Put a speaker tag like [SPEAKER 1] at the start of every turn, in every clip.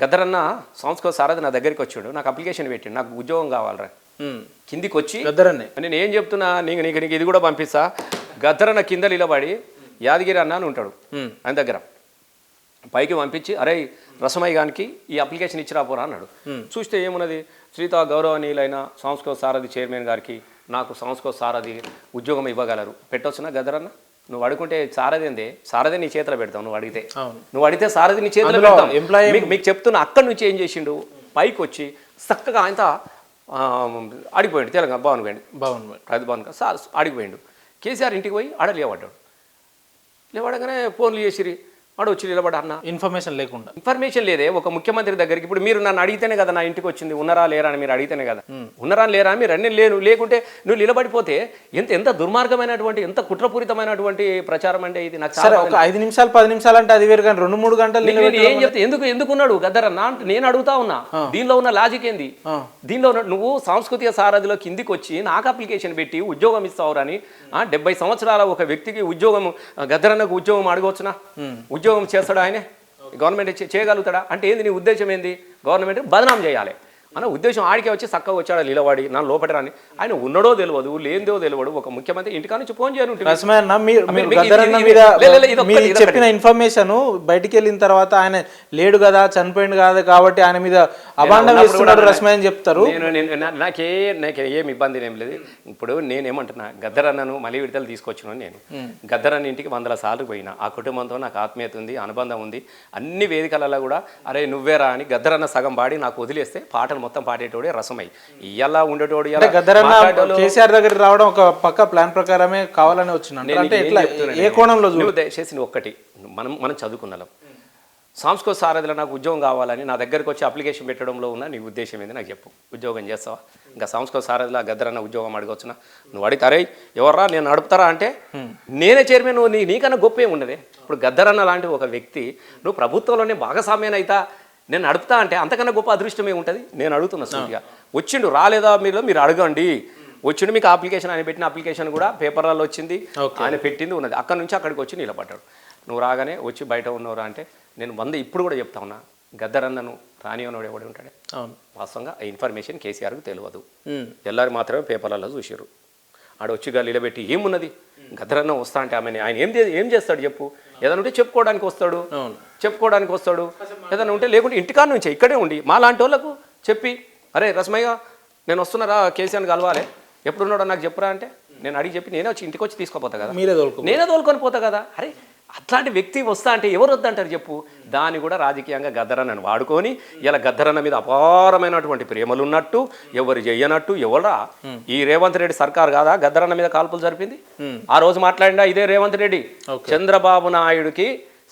[SPEAKER 1] గద్దరన్న సంస్కృత సారథి నా దగ్గరికి వచ్చాడు, నాకు అప్లికేషన్ పెట్టిండు, నాకు ఉద్యోగం కావాలరా. కిందికి వచ్చి
[SPEAKER 2] గద్దరన్నే
[SPEAKER 1] నేను ఏం చెప్తున్నా, నీకు ఇది కూడా పంపిస్తా. గద్దరన్న కింద నిలబడి యాదగిరి అన్న అని ఉంటాడు ఆయన దగ్గర, పైకి పంపించి అరే రసమయ్య గారికి ఈ అప్లికేషన్ ఇచ్చి రాపోరా అన్నాడు. చూస్తే ఏమున్నది, శ్రీతా గౌరవనీయులైన సంస్కృత సారథి చైర్మన్ గారికి నాకు సంస్కృత సారథి ఉద్యోగం ఇవ్వగలరు, పెట్టొచ్చునా గద్దరన్న? నువ్వు అడుగుంటే సారథి ఏందే, సారథి నీ చేతిలో పెడతావు. నువ్వు అడిగితే సారథి నీ చేతిలో పెడతావు. మీకు చెప్తున్నా, అక్కడి నుంచి ఏం చేసిండు, పైకి వచ్చి చక్కగా ఆయన ఆడిపోయాడు. తెలంగాణ భవన్ సార్ ఆడిపోయాడు. కేసీఆర్ ఇంటికి పోయి ఆడ లేవడగానే ఫోన్లు చేసిరి, ఆడ వచ్చి నిలబడ అన్న. ఇన్ఫర్మేషన్ లేదే ఒక ముఖ్యమంత్రి దగ్గరికి. ఇప్పుడు మీరు నన్ను అడిగితేనే కదా నా ఇంటికి వచ్చింది, ఉన్నారా లేరా అని మీరు అడిగితేనే కదా. ఉన్నారా లేరా అని మీరు అన్నీ లేకుంటే నువ్వు నిలబడిపోతే ఎంత దుర్మార్గమైనటువంటి, ఎంత కుట్రపూరితమైనటువంటి ప్రచారం అంటే ఇది. నాకు
[SPEAKER 2] ఒక 5 నిమిషాలు 10 నిమిషాలు అంటే అది వేరు, కానీ 2-3 గంటలు
[SPEAKER 1] ఏం చెప్తే ఎందుకున్నాడు గద్దరన్న అంటే నేను అడుగుతా ఉన్నా. దీనిలో ఉన్న లాజిక్ ఏంది? దీనిలో నువ్వు సాంస్కృతిక సారథిలో కిందికి వచ్చి నాకు అప్లికేషన్ పెట్టి ఉద్యోగం ఇస్తావురని 70 సంవత్సరాల ఒక వ్యక్తికి ఉద్యోగం, గద్దరన్నకు ఉద్యోగం అడగవచ్చునా? ఉద్యోగం చేస్తాడా ఆయన? గవర్నమెంట్ చేయగలుగుతాడా? అంటే ఏంది నీ ఉద్దేశం ఏంది? గవర్నమెంట్ బదనాం చేయాలి అన్న ఉద్దేశం. ఆడికే వచ్చి చక్కగా వచ్చాడు నిలబడి నన్ను లోపల రాని. ఆయన ఉన్నడో తెలియదు, లేనిదో తెలియదు. ఒక ముఖ్యమంత్రి ఇంటికా నుంచి ఫోన్ చేయను.
[SPEAKER 2] చెప్పిన ఇన్ఫర్మేషన్ బయటికి వెళ్ళిన తర్వాత ఆయన లేడు కదా, చనిపోయింది కాదు కాబట్టి ఆయన మీద అభాండం వేస్తున్నాడు రస్మయ్య అని చెప్తారు.
[SPEAKER 1] నాకే ఏం ఇబ్బంది ఏం లేదు. ఇప్పుడు నేనేమంటున్నా, గద్దరన్నను మళ్ళీ విడతలు తీసుకొచ్చిన నేను గద్దరన్న ఇంటికి 100 సార్లు పోయినా. ఆ కుటుంబంతో నాకు ఆత్మీయత ఉంది, అనుబంధం ఉంది. అన్ని వేదికలలో కూడా అరే నువ్వేరా అని గద్దరన్న సగం పాడి నాకు వదిలేస్తే పాటలు మొత్తం పాడేటోడే రసమై ఇలా ఉండేటోడు.
[SPEAKER 2] కేసీఆర్ దగ్గర రావడం ఒక పక్క ప్లాన్ ప్రకారమే కావాలని వచ్చింది. అంటే ఏ కోణంలో
[SPEAKER 1] చేసింది ఒక్కటి, మనం చదువుకున్నాం. సంస్కృత సారథిలో నాకు ఉద్యోగం కావాలని నా దగ్గరకు వచ్చి అప్లికేషన్ పెట్టడంలో ఉన్న నీ ఉద్దేశం ఏంది నాకు చెప్పు. ఉద్యోగం చేస్తావా? ఇంకా సంస్కృత సారథిలో గద్దరన్న ఉద్యోగం అడగవచ్చునా? నువ్వు అడిగితే ఎవర్రా నేను నడుపుతారా అంటే నేనే చైర్మన్, నువ్వు నీకన్నా గొప్ప ఏమి ఉండదే. ఇప్పుడు గద్దరన్న లాంటి ఒక వ్యక్తి నువ్వు ప్రభుత్వంలోనే భాగస్వామ్యం అయితా నేను నడుపుతా అంటే అంతకన్నా గొప్ప అదృష్టమే ఉంటుంది. నేను అడుగుతున్నా సూటిగా. వచ్చిండు రాలేదా మీరు అడగండి. వచ్చిండు, మీకు అప్లికేషన్ ఆయన పెట్టిన అప్లికేషన్ కూడా పేపర్లలో వచ్చింది, ఆయన పెట్టింది ఉన్నది. అక్కడి నుంచి అక్కడికి వచ్చి నిలబడ్డాడు. నువ్వు రాగానే వచ్చి బయట ఉన్నవరా అంటే నేను 100 ఇప్పుడు కూడా చెప్తా ఉన్నా, గద్దరన్నను రానివనోడు ఎవడే ఉంటాడే. వాస్తవంగా ఆ ఇన్ఫర్మేషన్ కేసీఆర్కు తెలియదు. తెల్లారి మాత్రమే పేపర్లలో చూసారు. ఆడ వచ్చి నిలబెట్టి ఏమున్నది, గద్దరన్న వస్తా అంటే ఆమె ఆయన ఏం చేస్తాడు చెప్పు. ఏదైనా ఉంటే చెప్పుకోవడానికి వస్తాడు, ఏదైనా ఉంటే లేకుంటే ఇంటికాడ నుంచి ఇక్కడే ఉండి మా లాంటి వాళ్ళకు చెప్పి అరే రస్మయ్య నేను వస్తున్నారా కేసీఆర్ని కలవాలి, ఎప్పుడున్నాడో నాకు చెప్పురా అంటే నేను అడిగి చెప్పి నేనే వచ్చి ఇంటికి వచ్చి తీసుకోపోతా కదా, నేనే తోలుకొని పోతా కదా. అరే అట్లాంటి వ్యక్తి వస్తా అంటే ఎవరు వద్దంటారు చెప్పు. దాన్ని కూడా రాజకీయంగా గద్దరన్నను వాడుకొని ఇలా గద్దరన్న మీద అపారమైనటువంటి ప్రేమలు ఉన్నట్టు, ఎవరు చెయ్యనట్టు. ఎవరా ఈ రేవంత్ రెడ్డి సర్కార్ కాదా గద్దరన్న మీద కాల్పులు జరిపింది? ఆ రోజు మాట్లాడిందా ఇదే రేవంత్ రెడ్డి. చంద్రబాబు నాయుడుకి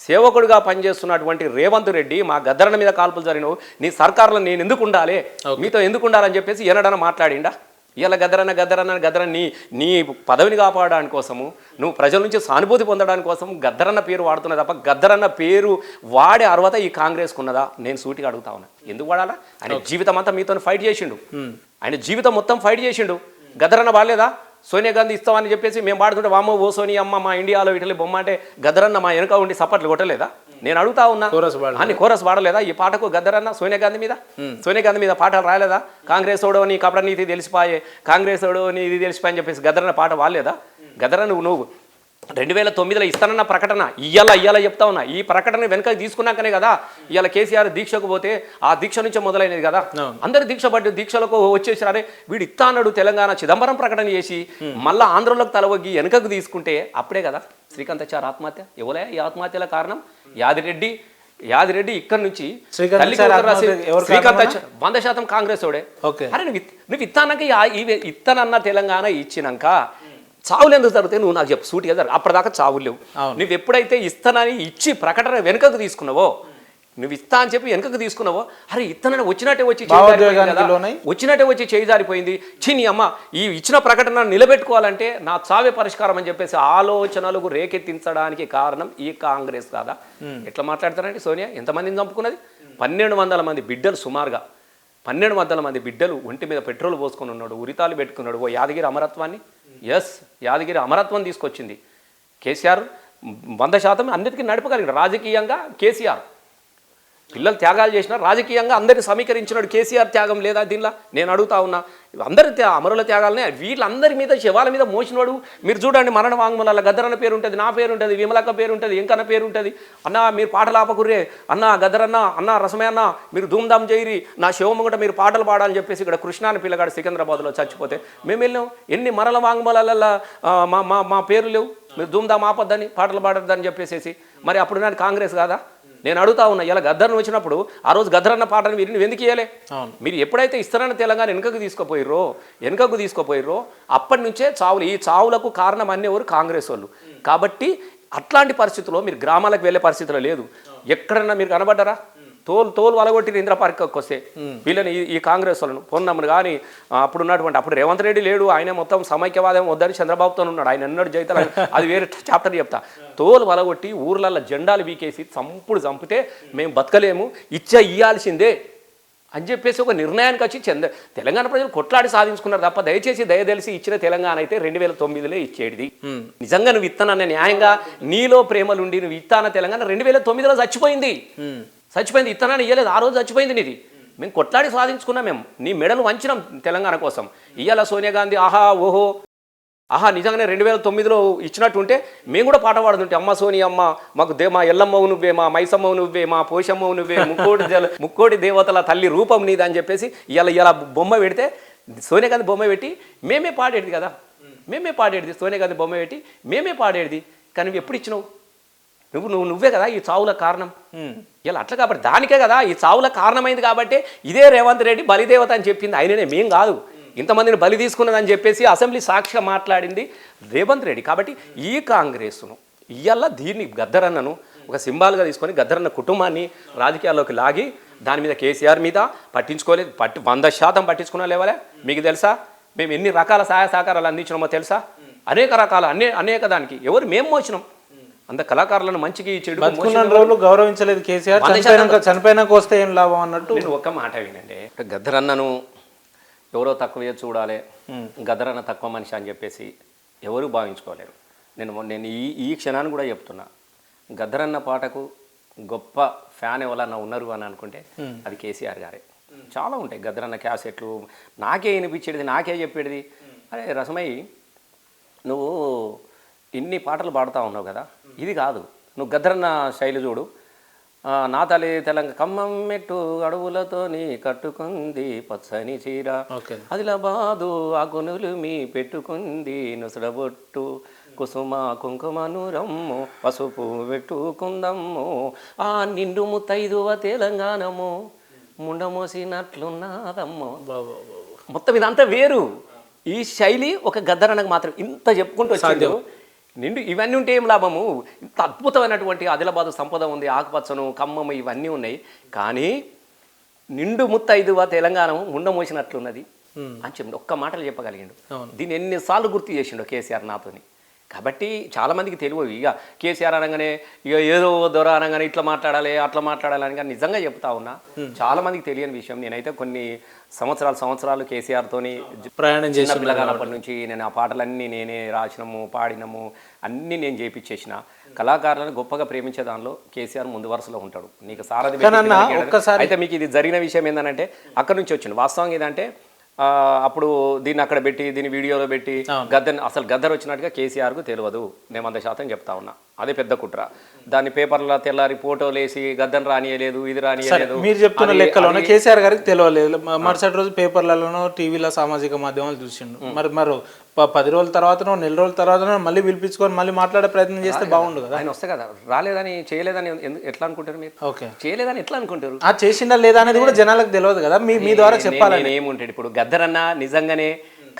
[SPEAKER 1] సేవకుడిగా పనిచేస్తున్నటువంటి రేవంత్ రెడ్డి మా గద్దరన్న మీద కాల్పులు జరిగినవు, నీ సర్కారులో నేను ఎందుకు ఉండాలి, మీతో ఎందుకు ఉండాలని చెప్పేసి ఏనాడన్నా మాట్లాడిండా? ఇలా గద్దరన్న నీ పదవిని కాపాడడానికి కోసము, నువ్వు ప్రజల నుంచి సానుభూతి పొందడానికి కోసం గద్దరన్న పేరు వాడుతున్నా తప్ప గద్దరన్న పేరు వాడే అర్హత ఈ కాంగ్రెస్కు ఉన్నదా? నేను సూటిగా అడుగుతా ఉన్నా. ఎందుకు వాడాలా? ఆయన జీవితం అంతా మీతో ఫైట్ చేసిండు, ఆయన జీవితం మొత్తం ఫైట్ చేసిండు. గద్దరన్న వాడలేదా? సోనియా గాంధీ ఇస్తామని చెప్పేసి మేము పాడుతుంటే వామో ఓ సోనియా అమ్మ మా ఇండియాలో ఇటలీ బొమ్మ అంటే గద్దరన్న మా వెనక ఉండి సపోర్ట్లు కొట్టలేదా? నేను అడుగుతా ఉన్నా. అని కోరస్ వాడలేదా ఈ పాటకు గద్దరన్న? సోనియా గాంధీ మీద పాటలు రాలేదా? కాంగ్రెస్ ఓడో నీ కపడ నీతి తెలిసిపోయే, కాంగ్రెస్ ఓడో నీ ఇది తెలిసిపోయని చెప్పేసి గద్దరన్న పాట వాడలేదా? గద్దరన్న నువ్వు 2009లో ఇస్తానన్న ప్రకటన ఇయ్యాల చెప్తా ఉన్నా. ఈ ప్రకటన వెనక తీసుకున్నాకనే కదా ఇవాళ కేసీఆర్ దీక్షకు పోతే ఆ దీక్ష నుంచే మొదలైనది కదా. అందరు దీక్షలకు వచ్చేసి అరే వీడు ఇస్తా అన్నాడు తెలంగాణ చిదంబరం ప్రకటన చేసి మళ్ళీ ఆంధ్రలోకి తలవగ్గి వెనకకు తీసుకుంటే అప్పుడే కదా శ్రీకాంతాచారి ఆత్మహత్య. ఎవలే ఈ ఆత్మహత్యల కారణం? యాదిరెడ్డి ఇక్కడ నుంచి శ్రీకాంతాచారి 100% కాంగ్రెస్ ఓడే. అరే నువ్వు ఇస్తానక ఇస్తానన్న తెలంగాణ ఇచ్చినాక చావులు ఎందుకు జరుగుతాయి నువ్వు నాకు చెప్పు సూటిగా జరుగు. అప్పటిదాకా చావులు లేవు. నువ్వు ఎప్పుడైతే ఇస్తానని ఇచ్చి ప్రకటన వెనుకకు తీసుకున్నావో, నువ్వు ఇస్తా అని చెప్పి వెనుకకు తీసుకున్నావో, అరే ఇస్తానని వచ్చినట్టే వచ్చి చేయి జారిపోయింది. చిని అమ్మ ఈ ఇచ్చిన ప్రకటన నిలబెట్టుకోవాలంటే నా చావే పరిష్కారం అని చెప్పేసి ఆలోచనలకు రేకెత్తించడానికి కారణం ఈ కాంగ్రెస్ కాదా? ఎట్లా మాట్లాడతారండి సోనియా? ఎంతమందిని చంపుకున్నది? 1200 మంది బిడ్డలు, సుమారుగా 1200 మంది బిడ్డలు ఒంటి మీద పెట్రోల్ పోసుకొని ఉన్నాడు, ఉరితాలు పెట్టుకున్నాడు. ఓ యాదగిరి అమరత్వాన్ని యాదగిరి అమరత్వం తీసుకొచ్చింది కేసీఆర్. 100% అన్నిటికీ నడపగలిగాడు రాజకీయంగా కేసీఆర్. పిల్లలు త్యాగాలు చేసిన రాజకీయంగా అందరిని సమీకరించినాడు. కేసీఆర్ త్యాగం లేదా దీనిలో? నేను అడుగుతా ఉన్నా. అందరి అమరుల త్యాగాలనే వీళ్ళందరి మీద శవాల మీద మోసినోడు. మీరు చూడండి, మరణ వాంగ్మూలాల గద్దరన్న పేరు ఉంటుంది, నా పేరు ఉంటుంది, విమలక్క పేరు ఉంటుంది, ఇంకన్న పేరు ఉంటుంది. అన్న మీరు పాటలు ఆపకుర్రే, అన్న గద్దరన్న, అన్న రసమే అన్న మీరు ధూమ్ధామ్ చేయరి, నా శివముగట మీరు పాటలు పాడాలని చెప్పేసి ఇక్కడ కృష్ణాని పిల్లగాడు సికింద్రాబాద్లో చచ్చిపోతే మేము వెళ్ళాం. ఎన్ని మరణ వాంగ్మూలాలలో మా పేర్లు లేవు. మీరు ధూమ్ధామ్ ఆపొద్దని, పాటలు పాడొద్దని చెప్పేసి. మరి అప్పుడు నేను కాంగ్రెస్ కాదా? నేను అడుగుతా ఉన్నా. ఇలా గద్దరను వచ్చినప్పుడు ఆ రోజు గద్దరన్న పాటను మీరు ఎందుకు ఇయ్యలే? మీరు ఎప్పుడైతే ఇస్తారన్న తెలంగాణ వెనుకకు తీసుకుపోయిర్రో అప్పటి నుంచే చావులు. ఈ చావులకు కారణం అనేవారు కాంగ్రెస్ వాళ్ళు. కాబట్టి అట్లాంటి పరిస్థితుల్లో మీరు గ్రామాలకు వెళ్ళే పరిస్థితుల్లో లేదు. ఎక్కడన్నా మీరు కనబడ్డారా? తోలు వలగొట్టి ఇంద్ర పార్క్కి వస్తే వీళ్ళని ఈ కాంగ్రెస్ వాళ్ళను పొన్నమ్మను కానీ అప్పుడు రేవంత్ రెడ్డి లేడు, ఆయన మొత్తం సమైక్యవాదం వద్దని చంద్రబాబుతో ఉన్నాడు. ఆయన ఎన్నడు జైతాలు, అది వేరే చాప్టర్ చెప్తా. తోలు వలగొట్టి ఊర్లల్లో జెండాలు వీకేసి చంపితే మేము బతకలేము, ఇయ్యాల్సిందే అని చెప్పేసి ఒక నిర్ణయానికి వచ్చి తెలంగాణ ప్రజలు కొట్లాడి సాధించుకున్నారు తప్ప దయచేసి దయదలిసి ఇచ్చిన తెలంగాణ అయితే 2009లో ఇచ్చేది. నిజంగా నువ్వు ఇత్తనన్న న్యాయంగా నీలో ప్రేమలుండి నువ్వు ఇస్తాన తెలంగాణ 2009లో చచ్చిపోయింది. ఇత్తనాన్ని ఇయ్యలేదు. ఆ రోజు చచ్చిపోయింది నీది. మేము కొట్లాడి సాధించుకున్నాం. మేము నీ మెడలు వంచినాం తెలంగాణ కోసం. ఇయ్యాల సోనియా గాంధీ ఆహా నిజంగానే 2009లో ఇచ్చినట్టుంటే మేము కూడా పాట పాడుతుంటే, అమ్మ సోనియా అమ్మ మాకు మా ఎల్లమ్మవు నువ్వే, మా మైసమ్మవు నువ్వే, మా పోషమ్మవు నువ్వే, ముక్కోటి దేవతల తల్లి రూపం నీది అని చెప్పేసి ఇలా బొమ్మ పెడితే సోనియా గాంధీ బొమ్మ పెట్టి మేమే పాడేది కదా. సోనియా గాంధీ బొమ్మ పెట్టి మేమే పాడేది. కానీ నువ్వు ఎప్పుడు ఇచ్చినావు? నువ్వే కదా ఈ చావుల కారణం. ఇలా అట్లా కాబట్టి దానికే కదా ఈ చావుల కారణమైంది. కాబట్టి ఇదే రేవంత్ రెడ్డి బలిదేవత అని చెప్పింది ఆయననే, మేం కాదు. ఇంతమందిని బలి తీసుకున్నదని చెప్పేసి అసెంబ్లీ సాక్షిగా మాట్లాడింది రేవంత్ రెడ్డి. కాబట్టి ఈ కాంగ్రెస్ను ఇవాళ దీన్ని గద్దరన్నను ఒక సింబాల్గా తీసుకొని గద్దరన్న కుటుంబాన్ని రాజకీయాల్లోకి లాగి దాని మీద కేసీఆర్ మీద పట్టించుకోలేదు. 100% పట్టించుకున్న లేవలే. మీకు తెలుసా మేము ఎన్ని రకాల సహాయ సహకారాలు అందించినామో తెలుసా? అనేక రకాల అనేక దానికి ఎవరు మేము మోసినాం. అంత కళాకారులను మంచికి చెడు
[SPEAKER 2] రోజులు గౌరవించలేదు కేసీఆర్. చనిపోయినాక వస్తే ఏం లాభం అన్నట్టు.
[SPEAKER 1] నేను ఒక్క మాట వినండి. గద్దరన్నను ఎవరో తక్కువ చూడాలి, గద్దరన్న తక్కువ మనిషి అని చెప్పేసి ఎవరు భావించుకోలేరు. నేను ఈ క్షణాన్ని కూడా చెప్తున్నా. గద్దరన్న పాటకు గొప్ప ఫ్యాన్ ఎవరన్నా ఉన్నారు అని అనుకుంటే అది కేసీఆర్ గారే. చాలా ఉంటాయి గద్దరన్న క్యాసెట్లు. నాకే వినిపించేది, నాకే చెప్పేది, అరే రసమయ్య నువ్వు ఇన్ని పాటలు పాడుతూ ఉన్నావు కదా, ఇది కాదు నువ్వు గద్దరన్న శైలి చూడు. నా తల్లి తెలంగాణ ఖమ్మం మెట్టు అడవులతోని కట్టుకుంది పచ్చని చీర, ఆదిలాబాదు ఆ కొనులు మీ పెట్టుకుంది నుసడబొట్టు, కుసుమ కుంకుమను రమ్ము పసుపు పెట్టుకుందమ్ము, ఆ నిండు ముత్తైదువ తెలంగాణము ముండమోసినట్లున్నదమ్మో. మొత్తం ఇదంతా వేరు. ఈ శైలి ఒక గద్దరన్నకు మాత్రం. ఇంత చెప్పుకుంటూ వచ్చాడు నిండు. ఇవన్నీ ఉంటే ఏం లాభము? ఇంత అద్భుతమైనటువంటి ఆదిలాబాదు సంపద ఉంది, ఆకుపచ్చను ఖమ్మము ఇవన్నీ ఉన్నాయి. కానీ నిండు ముత్తైదువ తెలంగాణ ముండమోసినట్లున్నది అని చెప్పి ఒక్క మాటలు చెప్పగలిగిండు. దీన్ని ఎన్నిసార్లు గుర్తు చేసిండు కేసీఆర్ నాతోని. కాబట్టి చాలామందికి తెలియవు. ఇక కేసీఆర్ అనగానే ఇక ఏదో దొర అనగానే ఇట్లా మాట్లాడాలి అట్లా మాట్లాడాలి అని. కానీ నిజంగా చెప్తా ఉన్నా, చాలామందికి తెలియని విషయం. నేనైతే కొన్ని సంవత్సరాలు కేసీఆర్తోని ప్రయాణం చేసిన పిల్లగానప్పటి నుంచి నేను ఆ పాటలన్నీ నేనే రాసినము, పాడినము, అన్నీ నేను చేయించేసిన. కళాకారులను గొప్పగా ప్రేమించే దానిలో కేసీఆర్ ముందు వరుసలో ఉంటాడు. నీకు సారథి. అయితే మీకు ఇది జరిగిన విషయం ఏంటంటే అక్కడి నుంచి వచ్చింది. వాస్తవంగా ఏదంటే అప్పుడు దీన్ని అక్కడ పెట్టి దీన్ని వీడియోలో పెట్టి అసలు గద్దర్ వచ్చినట్టుగా కేసీఆర్కు తెలియదు. నేను 100% చెప్తా ఉన్నా. అదే పెద్ద కుట్ర. దాన్ని పేపర్లో తెల్లారి ఫోటోలు వేసి గద్దర్ రానియలేదు, ఇది రానియలేదు.
[SPEAKER 2] మీరు చెప్తున్న లెక్కలోనే కేసీఆర్ గారికి తెలియలేదు. మరుసటి రోజు పేపర్లలోనో టీవీలో సామాజిక మాధ్యమాలు చూసిండు. మరి 10 రోజుల తర్వాతనో నెల రోజుల తర్వాతనో మళ్ళీ పిలిపించుకొని మళ్ళీ మాట్లాడే ప్రయత్నం చేస్తే బాగుండు కదా.
[SPEAKER 1] ఆయన వస్తే కదా. రాలేదని చేయలేదని ఎట్లా అనుకుంటారు మీరు? ఓకే, చేయలేదని ఎట్లా అనుకుంటారు?
[SPEAKER 2] చేసిందా లేదా అనేది కూడా జనాలకు తెలియదు కదా. మీ ద్వారా చెప్పాలని
[SPEAKER 1] ఏముంటాడు. ఇప్పుడు గద్దరన్న నిజంగానే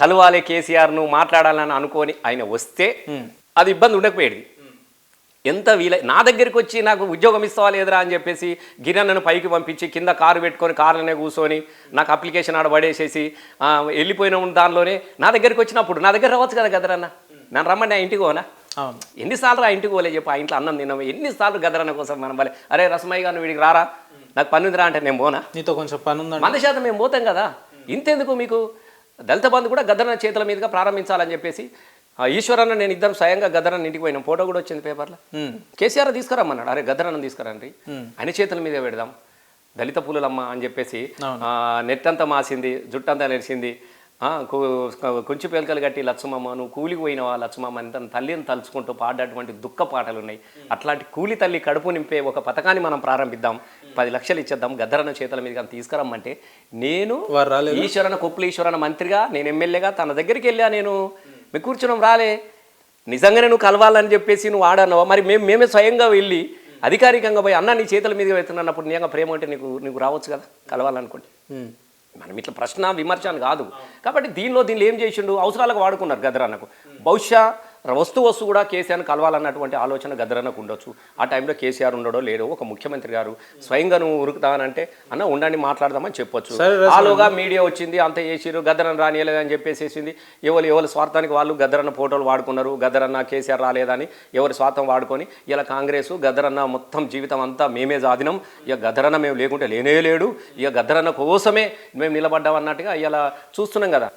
[SPEAKER 1] కలవాలి కేసీఆర్ను మాట్లాడాలని అనుకొని ఆయన వస్తే అది ఇబ్బంది ఉండకపోయేది. ఎంత నా దగ్గరికి వచ్చి నాకు ఉద్యోగం ఇస్తావా లేదురా అని చెప్పేసి గిరణ్ను పైకి పంపించి కింద కారు పెట్టుకొని కారులోనే కూర్చొని నాకు అప్లికేషన్ ఆడ పడేసేసి వెళ్ళిపోయిన దానిలోనే నా దగ్గరికి వచ్చినప్పుడు నా దగ్గర రావచ్చు కదా గద్దరన్న. నన్ను రమ్మని ఆ ఇంటికి పోనా? ఎన్నిసార్లు ఆ ఇంటికి పోలే చెప్పి ఆ ఇంట్లో అన్నం తిన్నాము. ఎన్నిసార్లు గద్దరన్న కోసం మనం బలే అరే రసమయ్య గారు వీడికి రారా, నాకు పని ఉందిరా అంటే నేను పోనా?
[SPEAKER 2] నీతో కొంచెం పని ఉందా?
[SPEAKER 1] 100% మేము పోతాం కదా. ఇంతెందుకు మీకు దళిత బంధు కూడా గద్దరన్న చేతుల మీదుగా ప్రారంభించాలని చెప్పేసి ఈశ్వరన్న నేను ఇద్దరు స్వయంగా గద్దరన్న ఇంటికి పోయినాం. ఫోటో కూడా వచ్చింది పేపర్లో. కేసీఆర్ తీసుకురమ్మన్నాడు. అరే గద్దరన్న తీసుకురండి, ఆయన చేతుల మీద పెడదాం. దళిత పులులమ్మ అని చెప్పేసి నెట్ అంతా మాసింది, జుట్టంతా నెరిసింది, కొంచెం పేలికలు కట్టి లచ్చమమ్మ నువ్వు కూలికి పోయినవా లచ్చమమ్మ అని తన తల్లిని తలుచుకుంటూ పాడేటువంటి దుఃఖ పాటలు ఉన్నాయి. అట్లాంటి కూలి తల్లి కడుపు నింపే ఒక పథకాన్ని మనం ప్రారంభిద్దాం, 10 లక్షలు ఇచ్చేద్దాం గద్దరన్న చేతుల మీద కానీ తీసుకురమ్మంటే, నేను ఈశ్వరన కొప్పుల ఈశ్వరన మంత్రిగా, నేను ఎమ్మెల్యేగా తన దగ్గరికి వెళ్ళా, నేను మీకు కూర్చున్నాం రాలే, నిజంగానే నువ్వు కలవాలని చెప్పేసి నువ్వు ఆడన్నావా, మరి మేమే స్వయంగా వెళ్ళి అధికారికంగా పోయి అన్న నీ చేతుల మీదుగా వెళ్తున్నప్పుడు నిజంగా ప్రేమ అంటే నీకు రావచ్చు కదా కలవాలనుకుంటే. మనం ఇట్లా ప్రశ్న విమర్శ అని కాదు. కాబట్టి దీనిలో ఏం చేసిండు, అవసరాలకు వాడుకున్నారు గద్దరన్నకు. బహుశా వస్తు కూడా కేసీఆర్ని కలవాలన్నటువంటి ఆలోచన గద్దరన్నకు ఉండొచ్చు. ఆ టైంలో కేసీఆర్ ఉండడో లేడో, ఒక ముఖ్యమంత్రి గారు స్వయంగా నువ్వు ఉరుకుతానంటే అన్న ఉండండి మాట్లాడదామని చెప్పొచ్చు. ఆలోగా మీడియా వచ్చింది, అంత చేసిరు, గద్దరన్న రానియలేదని చెప్పేసేసింది. ఎవరి స్వార్థానికి వాళ్ళు గద్దరన్న ఫోటోలు వాడుకున్నారు, గద్దరన్న కేసీఆర్ రాలేదని ఎవరి స్వార్థం వాడుకొని ఇలా కాంగ్రెస్ గద్దరన్న మొత్తం జీవితం అంతా మేమే సాధినం, ఇక గద్దరన్న మేము లేకుంటే లేనే లేడు, ఇక గద్దరన్న కోసమే మేము నిలబడ్డాం అన్నట్టుగా ఇలా చూస్తున్నాం కదా.